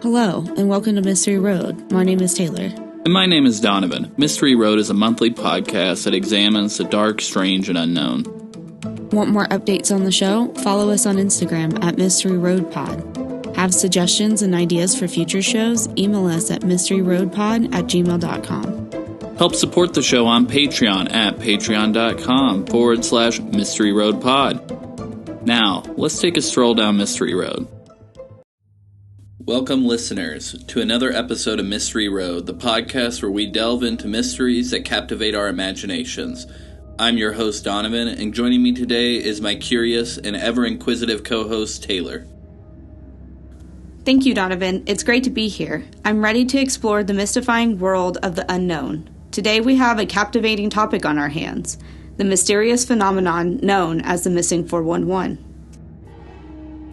Hello, and welcome to Mystery Road. My name is Taylor. And my name is Donovan. Mystery Road is a monthly podcast that examines the dark, strange, and unknown. Want more updates on the show? Follow us on Instagram at Mystery Road Pod. Have suggestions and ideas for future shows? Email us at mysteryroadpod@gmail.com. Help support the show on Patreon at patreon.com/Mystery Road Pod. Now, let's take a stroll down Mystery Road. Welcome, listeners, to another episode of Mystery Road, the podcast where we delve into mysteries that captivate our imaginations. I'm your host, Donovan, and joining me today is my curious and ever-inquisitive co-host, Taylor. Thank you, Donovan. It's great to be here. I'm ready to explore the mystifying world of the unknown. Today we have a captivating topic on our hands, the mysterious phenomenon known as the missing 411.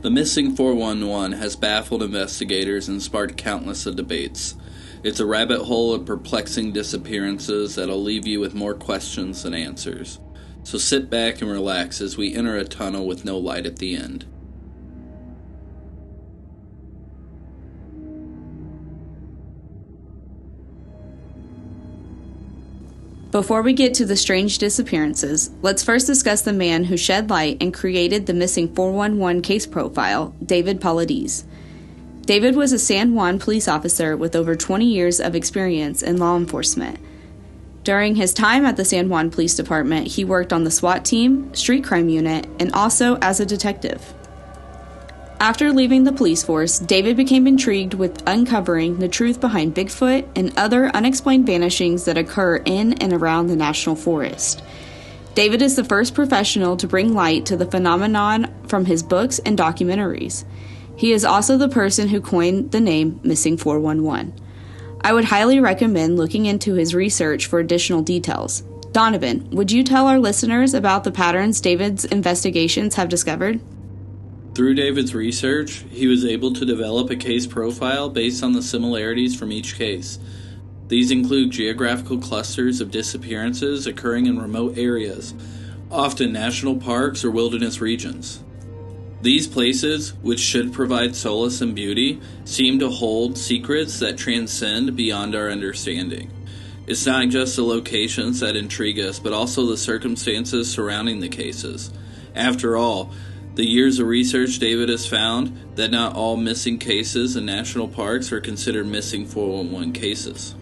The missing 411 has baffled investigators and sparked countless of debates. It's a rabbit hole of perplexing disappearances that'll leave you with more questions than answers. So sit back and relax as we enter a tunnel with no light at the end. Before we get to the strange disappearances, let's first discuss the man who shed light and created the missing 411 case profile, David Paulides. David was a San Juan police officer with over 20 years of experience in law enforcement. During his time at the San Juan Police Department, he worked on the SWAT team, street crime unit, and also as a detective. After leaving the police force, David became intrigued with uncovering the truth behind Bigfoot and other unexplained vanishings that occur in and around the National Forest. David is the first professional to bring light to the phenomenon from his books and documentaries. He is also the person who coined the name Missing 411. I would highly recommend looking into his research for additional details. Donovan, would you tell our listeners about the patterns David's investigations have discovered? Through David's research, he was able to develop a case profile based on the similarities from each case. These include geographical clusters of disappearances occurring in remote areas, often national parks or wilderness regions. These places, which should provide solace and beauty, seem to hold secrets that transcend beyond our understanding. It's not just the locations that intrigue us, but also the circumstances surrounding the cases. After all, the years of research, David has found that not all missing cases in national parks are considered missing 411 cases.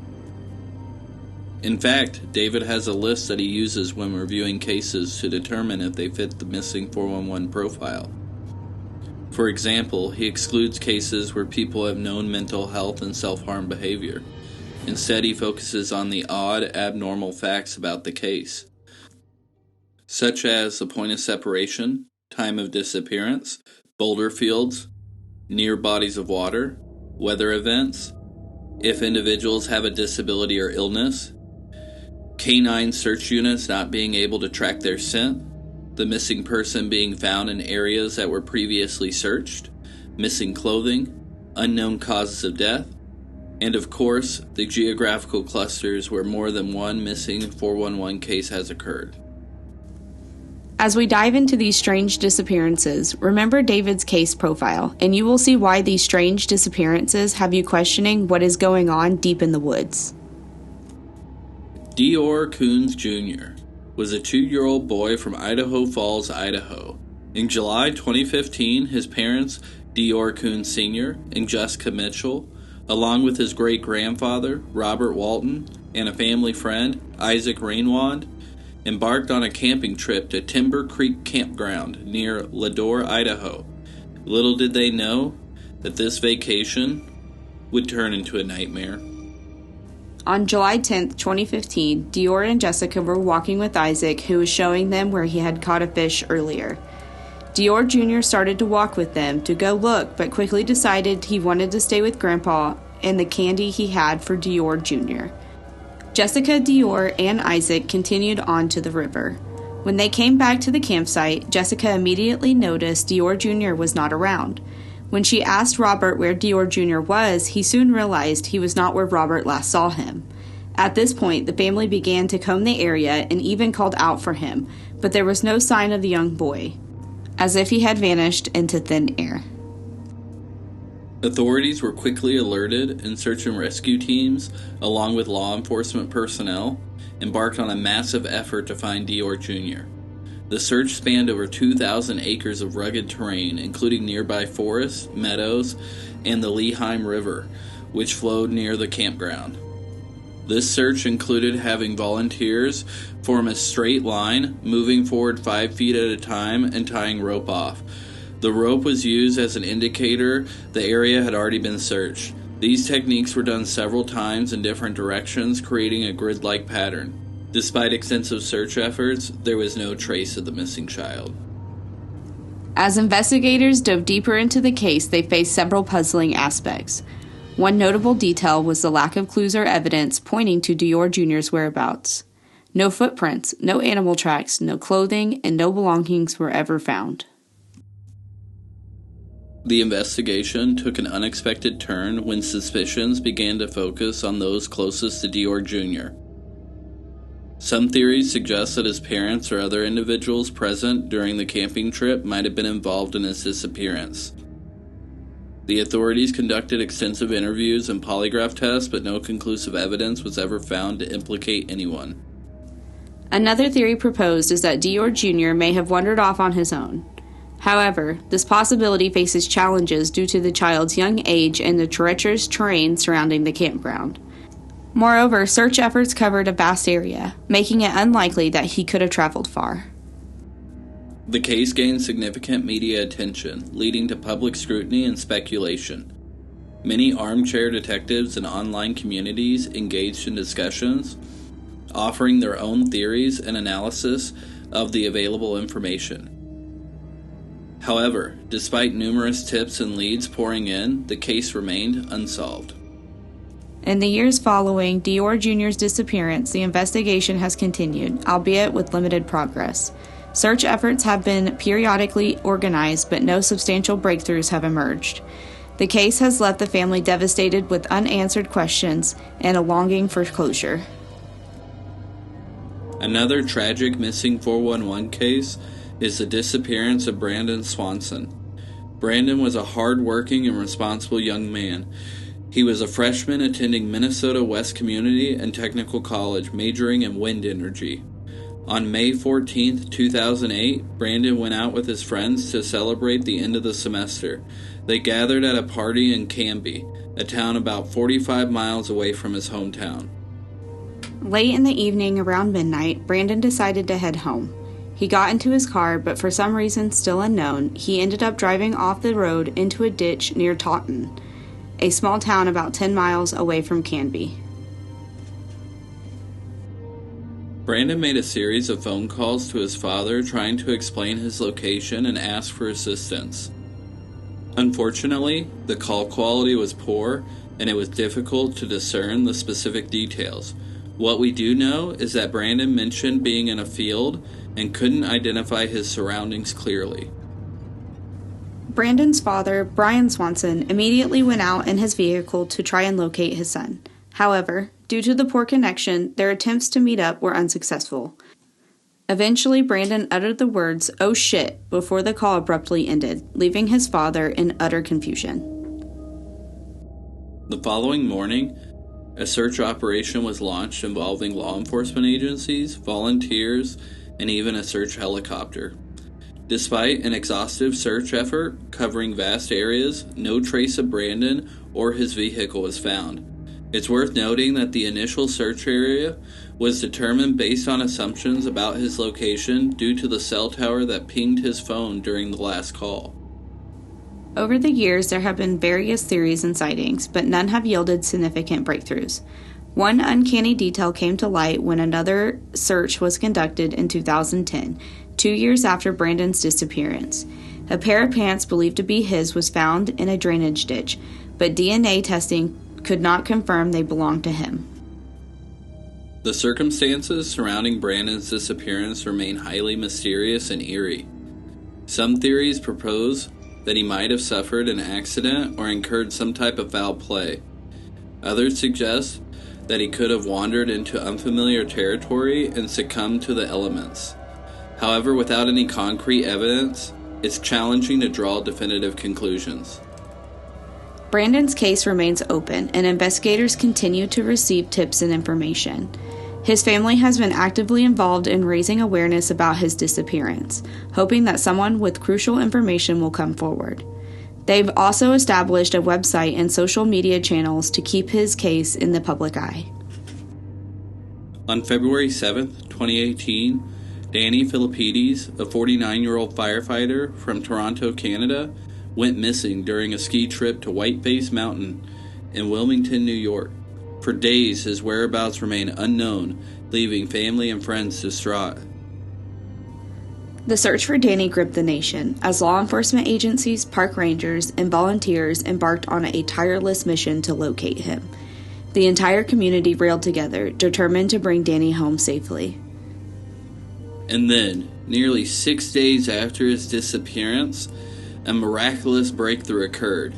In fact, David has a list that he uses when reviewing cases to determine if they fit the missing 411 profile. For example, he excludes cases where people have known mental health and self-harm behavior. Instead, he focuses on the odd, abnormal facts about the case, such as the point of separation, time of disappearance, boulder fields, near bodies of water, weather events, if individuals have a disability or illness, canine search units not being able to track their scent, the missing person being found in areas that were previously searched, missing clothing, unknown causes of death, and of course, the geographical clusters where more than one missing 411 case has occurred. As we dive into these strange disappearances, remember David's case profile, and you will see why these strange disappearances have you questioning what is going on deep in the woods. Dior Coons Jr. was a 2-year-old boy from Idaho Falls, Idaho. In July 2015, his parents, Dior Coons Sr. and Jessica Mitchell, along with his great-grandfather, Robert Walton, and a family friend, Isaac Rainwand, embarked on a camping trip to Timber Creek Campground near Ladore, Idaho. Little did they know that this vacation would turn into a nightmare. On July 10, 2015, Dior and Jessica were walking with Isaac, who was showing them where he had caught a fish earlier. Dior Jr. started to walk with them to go look, but quickly decided he wanted to stay with Grandpa and the candy he had for Dior Jr. Jessica, Dior, and Isaac continued on to the river. When they came back to the campsite, Jessica immediately noticed Dior Jr. was not around. When she asked Robert where Dior Jr. was, he soon realized he was not where Robert last saw him. At this point, the family began to comb the area and even called out for him, but there was no sign of the young boy, as if he had vanished into thin air. Authorities were quickly alerted, and search and rescue teams, along with law enforcement personnel, embarked on a massive effort to find Dior Jr. The search spanned over 2,000 acres of rugged terrain, including nearby forests, meadows, and the Leheim River, which flowed near the campground. This search included having volunteers form a straight line, moving forward 5 feet at a time, and tying rope off. The rope was used as an indicator the area had already been searched. These techniques were done several times in different directions, creating a grid-like pattern. Despite extensive search efforts, there was no trace of the missing child. As investigators dove deeper into the case, they faced several puzzling aspects. One notable detail was the lack of clues or evidence pointing to Dior Jr.'s whereabouts. No footprints, no animal tracks, no clothing, and no belongings were ever found. The investigation took an unexpected turn when suspicions began to focus on those closest to Dior Jr. Some theories suggest that his parents or other individuals present during the camping trip might have been involved in his disappearance. The authorities conducted extensive interviews and polygraph tests, but no conclusive evidence was ever found to implicate anyone. Another theory proposed is that Dior Jr. may have wandered off on his own. However, this possibility faces challenges due to the child's young age and the treacherous terrain surrounding the campground. Moreover, search efforts covered a vast area, making it unlikely that he could have traveled far. The case gained significant media attention, leading to public scrutiny and speculation. Many armchair detectives and online communities engaged in discussions, offering their own theories and analysis of the available information. However, despite numerous tips and leads pouring in, the case remained unsolved. In the years following Dior Jr.'s disappearance, the investigation has continued, albeit with limited progress. Search efforts have been periodically organized, but no substantial breakthroughs have emerged. The case has left the family devastated with unanswered questions and a longing for closure. Another tragic missing 411 case is the disappearance of Brandon Swanson. Brandon was a hard-working and responsible young man. He was a freshman attending Minnesota West Community and Technical College, majoring in wind energy. On May 14, 2008, Brandon went out with his friends to celebrate the end of the semester. They gathered at a party in Canby, a town about 45 miles away from his hometown. Late in the evening, around midnight, Brandon decided to head home. He got into his car, but for some reason still unknown, he ended up driving off the road into a ditch near Taunton, a small town about 10 miles away from Canby. Brandon made a series of phone calls to his father trying to explain his location and ask for assistance. Unfortunately, the call quality was poor and it was difficult to discern the specific details. What we do know is that Brandon mentioned being in a field and couldn't identify his surroundings clearly. Brandon's father, Brian Swanson, immediately went out in his vehicle to try and locate his son. However, due to the poor connection, their attempts to meet up were unsuccessful. Eventually, Brandon uttered the words, "Oh shit," before the call abruptly ended, leaving his father in utter confusion. The following morning, a search operation was launched involving law enforcement agencies, volunteers, and even a search helicopter. Despite an exhaustive search effort covering vast areas, no trace of Brandon or his vehicle was found. It's worth noting that the initial search area was determined based on assumptions about his location due to the cell tower that pinged his phone during the last call. Over the years, there have been various theories and sightings, but none have yielded significant breakthroughs. One uncanny detail came to light when another search was conducted in 2010, 2 years after Brandon's disappearance. A pair of pants believed to be his was found in a drainage ditch, but DNA testing could not confirm they belonged to him. The circumstances surrounding Brandon's disappearance remain highly mysterious and eerie. Some theories propose that he might have suffered an accident or incurred some type of foul play. Others suggest that he could have wandered into unfamiliar territory and succumbed to the elements. However, without any concrete evidence, it's challenging to draw definitive conclusions. Brandon's case remains open, and investigators continue to receive tips and information. His family has been actively involved in raising awareness about his disappearance, hoping that someone with crucial information will come forward. They've also established a website and social media channels to keep his case in the public eye. On February 7th, 2018, Danny Philippides, a 49-year-old firefighter from Toronto, Canada, went missing during a ski trip to Whiteface Mountain in Wilmington, New York. For days, his whereabouts remain unknown, leaving family and friends distraught. The search for Danny gripped the nation, as law enforcement agencies, park rangers, and volunteers embarked on a tireless mission to locate him. The entire community rallied together, determined to bring Danny home safely. And then, nearly 6 days after his disappearance, a miraculous breakthrough occurred.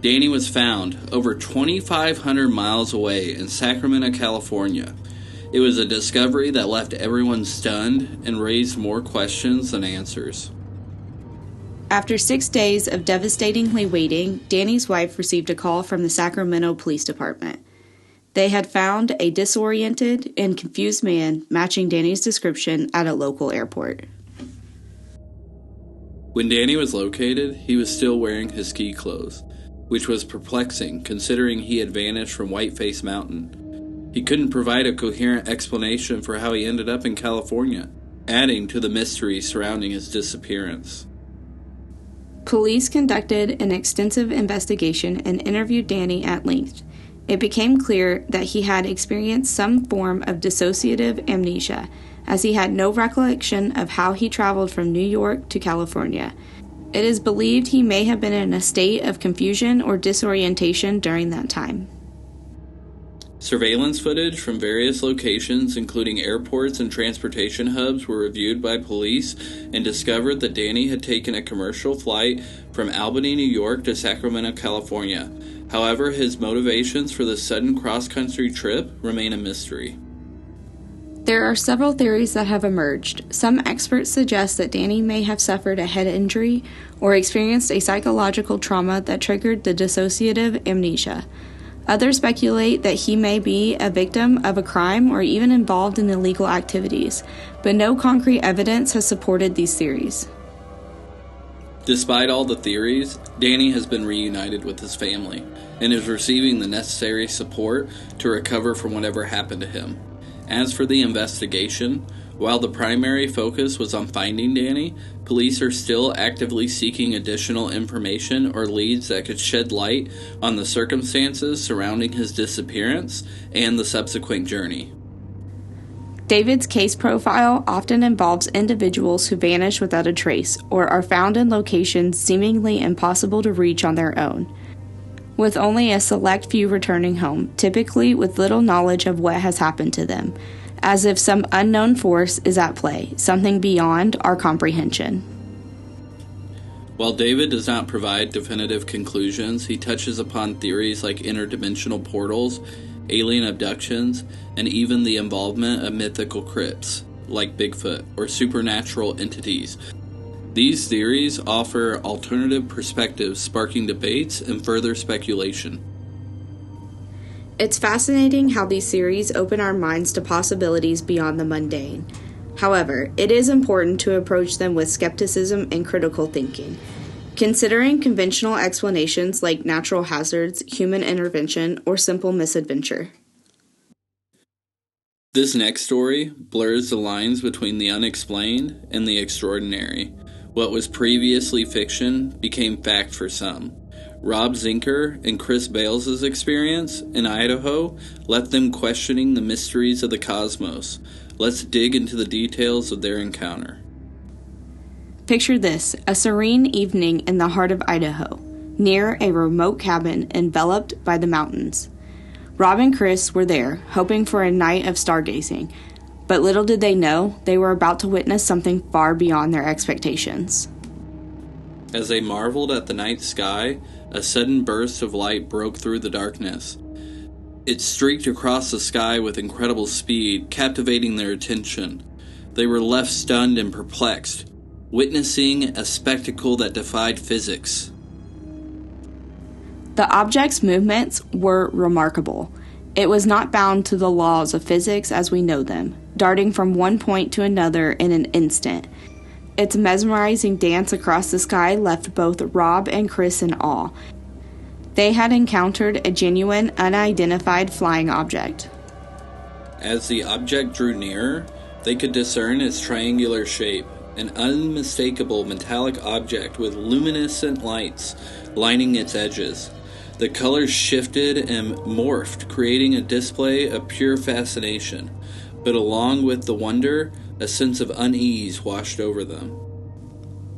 Danny was found over 2,500 miles away in Sacramento, California. It was a discovery that left everyone stunned and raised more questions than answers. After 6 days of devastatingly waiting, Danny's wife received a call from the Sacramento Police Department. They had found a disoriented and confused man matching Danny's description at a local airport. When Danny was located, he was still wearing his ski clothes, which was perplexing considering he had vanished from Whiteface Mountain. He couldn't provide a coherent explanation for how he ended up in California, adding to the mystery surrounding his disappearance. Police conducted an extensive investigation and interviewed Danny at length. It became clear that he had experienced some form of dissociative amnesia, as he had no recollection of how he traveled from New York to California. It is believed he may have been in a state of confusion or disorientation during that time. Surveillance footage from various locations, including airports and transportation hubs, were reviewed by police and discovered that Danny had taken a commercial flight from Albany, New York to Sacramento, California. However, his motivations for this sudden cross-country trip remain a mystery. There are several theories that have emerged. Some experts suggest that Danny may have suffered a head injury or experienced a psychological trauma that triggered the dissociative amnesia. Others speculate that he may be a victim of a crime or even involved in illegal activities, but no concrete evidence has supported these theories. Despite all the theories, Danny has been reunited with his family and is receiving the necessary support to recover from whatever happened to him. As for the investigation, while the primary focus was on finding Danny, police are still actively seeking additional information or leads that could shed light on the circumstances surrounding his disappearance and the subsequent journey. David's case profile often involves individuals who vanish without a trace or are found in locations seemingly impossible to reach on their own, with only a select few returning home, typically with little knowledge of what has happened to them, as if some unknown force is at play, something beyond our comprehension. While David does not provide definitive conclusions, he touches upon theories like interdimensional portals, alien abductions, and even the involvement of mythical crypts, like Bigfoot, or supernatural entities. These theories offer alternative perspectives, sparking debates and further speculation. It's fascinating how these theories open our minds to possibilities beyond the mundane. However, it is important to approach them with skepticism and critical thinking. Considering conventional explanations like natural hazards, human intervention, or simple misadventure. This next story blurs the lines between the unexplained and the extraordinary. What was previously fiction became fact for some. Rob Zinker and Chris Bales' experience in Idaho left them questioning the mysteries of the cosmos. Let's dig into the details of their encounter. Picture this, a serene evening in the heart of Idaho, near a remote cabin enveloped by the mountains. Rob and Chris were there, hoping for a night of stargazing, but little did they know they were about to witness something far beyond their expectations. As they marveled at the night sky, a sudden burst of light broke through the darkness. It streaked across the sky with incredible speed, captivating their attention. They were left stunned and perplexed, witnessing a spectacle that defied physics. The object's movements were remarkable. It was not bound to the laws of physics as we know them, darting from one point to another in an instant. Its mesmerizing dance across the sky left both Rob and Chris in awe. They had encountered a genuine, unidentified flying object. As the object drew nearer, they could discern its triangular shape, an unmistakable metallic object with luminescent lights lining its edges. The colors shifted and morphed, creating a display of pure fascination, but along with the wonder, a sense of unease washed over them.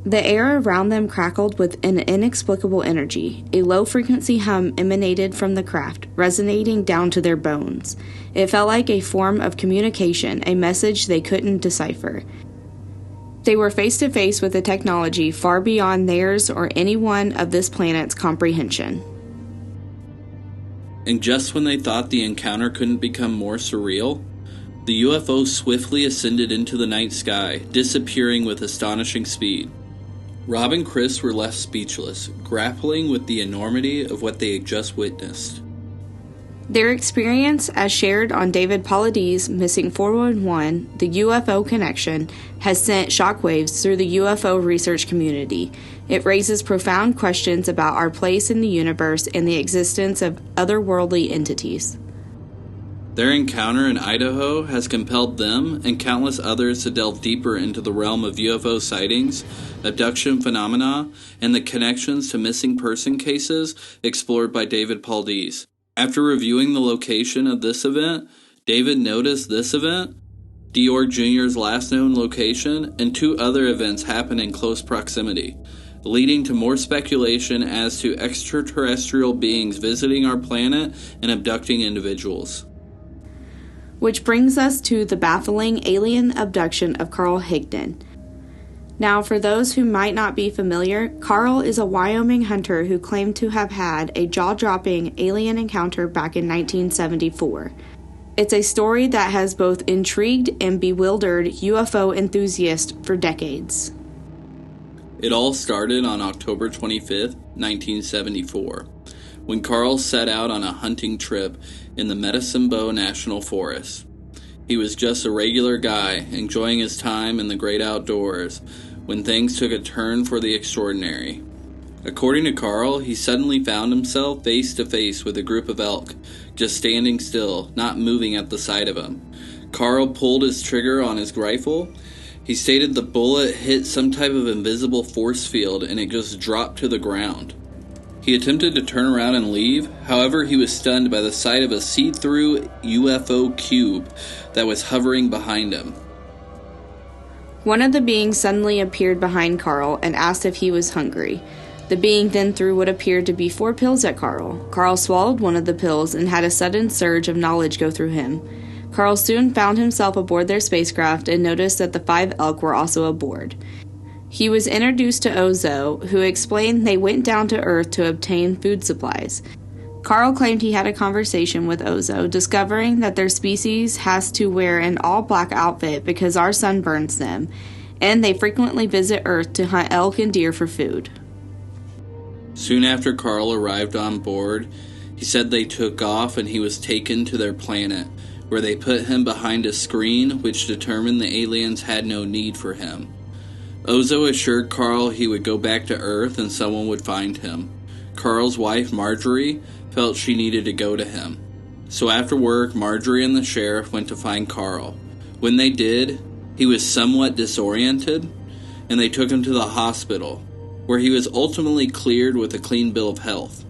The air around them crackled with an inexplicable energy. A low-frequency hum emanated from the craft, resonating down to their bones. It felt like a form of communication, a message they couldn't decipher. They were face-to-face with a technology far beyond theirs or anyone of this planet's comprehension. And just when they thought the encounter couldn't become more surreal, the UFO swiftly ascended into the night sky, disappearing with astonishing speed. Rob and Chris were left speechless, grappling with the enormity of what they had just witnessed. Their experience, as shared on David Paulides' Missing 411, The UFO Connection, has sent shockwaves through the UFO research community. It raises profound questions about our place in the universe and the existence of otherworldly entities. Their encounter in Idaho has compelled them and countless others to delve deeper into the realm of UFO sightings, abduction phenomena, and the connections to missing person cases explored by David Paulides. After reviewing the location of this event, David noticed this event, Georg Jr.'s last known location, and 2 other events happened in close proximity, leading to more speculation as to extraterrestrial beings visiting our planet and abducting individuals. Which brings us to the baffling alien abduction of Carl Higdon. Now, for those who might not be familiar, Carl is a Wyoming hunter who claimed to have had a jaw-dropping alien encounter back in 1974. It's a story that has both intrigued and bewildered UFO enthusiasts for decades. It all started on October 25th, 1974, when Carl set out on a hunting trip in the Medicine Bow National Forest. He was just a regular guy, enjoying his time in the great outdoors, when things took a turn for the extraordinary. According to Carl, he suddenly found himself face to face with a group of elk, just standing still, not moving at the sight of him. Carl pulled his trigger on his rifle. He stated the bullet hit some type of invisible force field and it just dropped to the ground. He attempted to turn around and leave, however he was stunned by the sight of a see-through UFO cube that was hovering behind him. One of the beings suddenly appeared behind Carl and asked if he was hungry. The being then threw what appeared to be 4 pills at Carl. Carl swallowed one of the pills and had a sudden surge of knowledge go through him. Carl soon found himself aboard their spacecraft and noticed that the 5 elk were also aboard. He was introduced to Ozo, who explained they went down to Earth to obtain food supplies. Carl claimed he had a conversation with Ozo, discovering that their species has to wear an all-black outfit because our sun burns them, and they frequently visit Earth to hunt elk and deer for food. Soon after Carl arrived on board, he said they took off and he was taken to their planet, where they put him behind a screen which determined the aliens had no need for him. Ozo assured Carl he would go back to Earth and someone would find him. Carl's wife, Marjorie, felt she needed to go to him. So after work, Marjorie and the sheriff went to find Carl. When they did, he was somewhat disoriented, and they took him to the hospital, where he was ultimately cleared with a clean bill of health.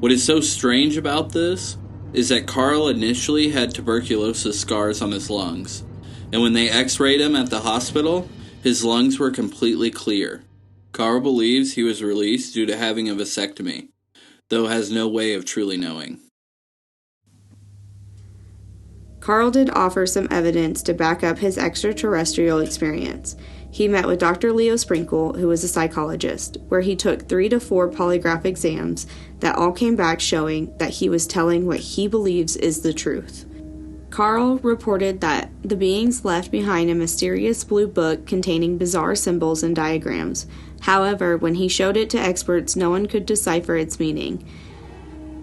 What is so strange about this is that Carl initially had tuberculosis scars on his lungs, and when they x-rayed him at the hospital, his lungs were completely clear. Carl believes he was released due to having a vasectomy, though has no way of truly knowing. Carl did offer some evidence to back up his extraterrestrial experience. He met with Dr. Leo Sprinkle, who was a psychologist, where he took 3 to 4 polygraph exams that all came back showing that he was telling what he believes is the truth. Carl reported that the beings left behind a mysterious blue book containing bizarre symbols and diagrams. However, when he showed it to experts, no one could decipher its meaning.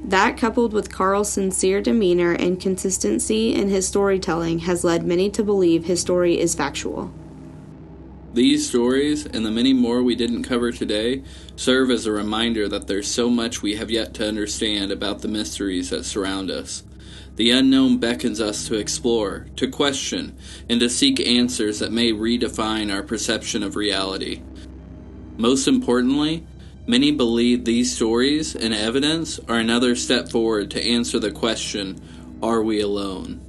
That, coupled with Carl's sincere demeanor and consistency in his storytelling, has led many to believe his story is factual. These stories, and the many more we didn't cover today, serve as a reminder that there's so much we have yet to understand about the mysteries that surround us. The unknown beckons us to explore, to question, and to seek answers that may redefine our perception of reality. Most importantly, many believe these stories and evidence are another step forward to answer the question, are we alone?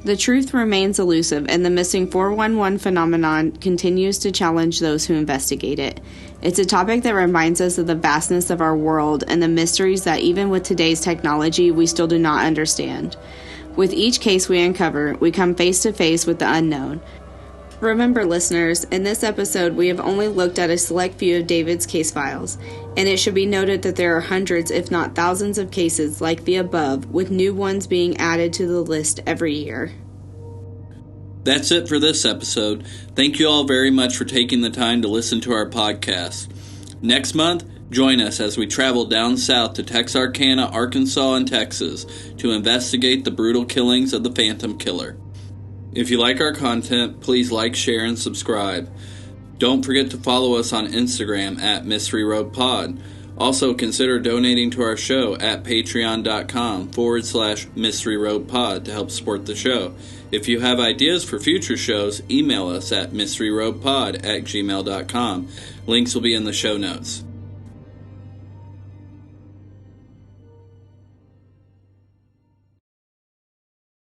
The truth remains elusive, and the missing 411 phenomenon continues to challenge those who investigate it. It's a topic that reminds us of the vastness of our world and the mysteries that even with today's technology we still do not understand. With each case we uncover, we come face to face with the unknown. Remember, listeners, in this episode we have only looked at a select few of David's case files, and it should be noted that there are hundreds, if not thousands, of cases like the above, with new ones being added to the list every year. That's it for this episode. Thank you all very much for taking the time to listen to our podcast. Next month, join us as we travel down south to Texarkana, Arkansas, and Texas to investigate the brutal killings of the Phantom Killer. If you like our content, please like, share, and subscribe. Don't forget to follow us on Instagram at Mystery Road Pod. Also, consider donating to our show at patreon.com/Mystery Road Pod to help support the show. If you have ideas for future shows, email us at mysteryroadpod@gmail.com. Links will be in the show notes.